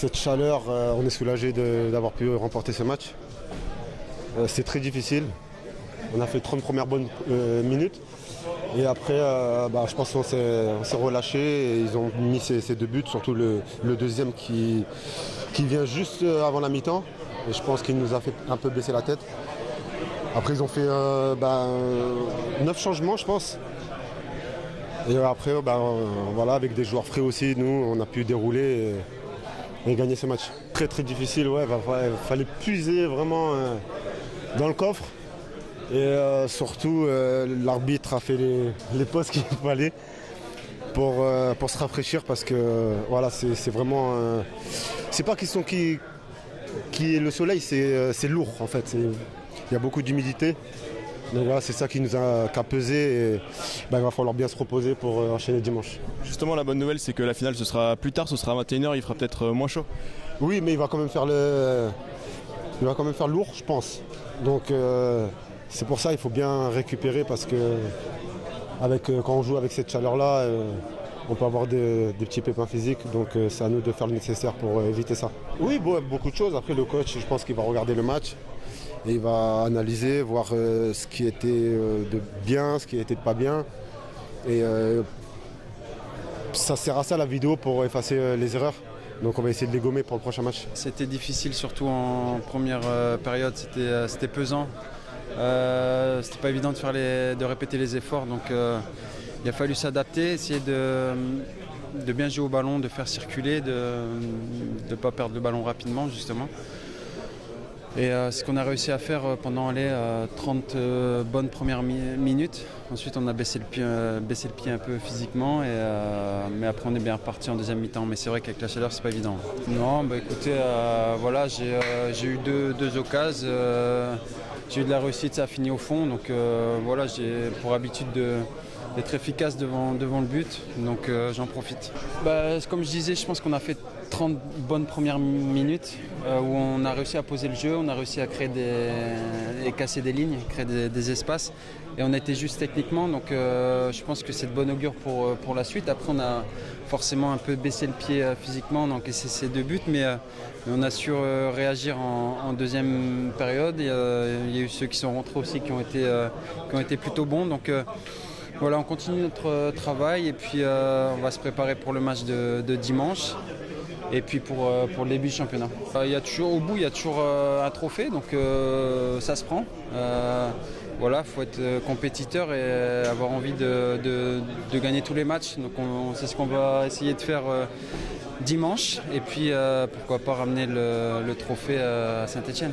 Cette chaleur, on est soulagé d'avoir pu remporter ce match. C'est très difficile. On a fait 30 premières bonnes minutes. Et après, je pense qu'on s'est relâché et ils ont mis ces deux buts, surtout le deuxième qui vient juste avant la mi-temps. Et je pense qu'il nous a fait un peu baisser la tête. Après, ils ont fait 9 changements, je pense. Et après, voilà, avec des joueurs frais aussi, nous, on a pu dérouler et gagner ce match. Très très difficile, ouais, il fallait puiser vraiment dans le coffre. Et surtout, l'arbitre a fait les pauses qu'il fallait pour se rafraîchir parce que voilà, c'est vraiment. C'est pas question qui est le soleil, c'est lourd en fait. Il y a beaucoup d'humidité. Donc voilà, c'est ça qui nous a pesé et il va falloir bien se reposer pour enchaîner dimanche. Justement, la bonne nouvelle, c'est que la finale, ce sera plus tard, ce sera à 21h, il fera peut-être moins chaud. Oui, mais il va quand même faire lourd, je pense. Donc c'est pour ça qu'il faut bien récupérer parce que quand on joue avec cette chaleur-là, on peut avoir des petits pépins physiques. Donc c'est à nous de faire le nécessaire pour éviter ça. Oui, beaucoup de choses. Après, le coach, je pense qu'il va regarder le match. Et il va analyser, voir ce qui était de bien, ce qui était de pas bien. Et ça sert à ça la vidéo pour effacer les erreurs. Donc on va essayer de les gommer pour le prochain match. C'était difficile, surtout en première période, c'était pesant. C'était pas évident de répéter les efforts. Donc il a fallu s'adapter, essayer de bien jouer au ballon, de faire circuler, de ne pas perdre le ballon rapidement justement. Et ce qu'on a réussi à faire pendant les 30 bonnes premières minutes. Ensuite, on a baissé le pied un peu physiquement, mais après on est bien reparti en deuxième mi-temps. Mais c'est vrai qu'avec la chaleur, c'est pas évident. Non, écoutez, voilà, j'ai eu deux occasions. J'ai eu de la réussite, ça a fini au fond. Donc voilà, j'ai pour habitude d'être efficace devant le but, donc j'en profite. Comme je disais, je pense qu'on a fait 30 bonnes premières minutes où on a réussi à poser le jeu, on a réussi à créer et casser des lignes, créer des espaces et on a été juste techniquement, donc je pense que c'est de bon augure pour la suite. Après on a forcément un peu baissé le pied physiquement, donc c'est ces deux buts, mais on a su réagir en deuxième période. Il y a eu ceux qui sont rentrés aussi qui ont été plutôt bons, donc voilà, on continue notre travail et puis on va se préparer pour le match de dimanche et puis pour le début du championnat. Il y a toujours un trophée, donc ça se prend. Voilà, faut être compétiteur et avoir envie de gagner tous les matchs. Donc c'est ce qu'on va essayer de faire dimanche et puis pourquoi pas ramener le trophée à Saint-Étienne.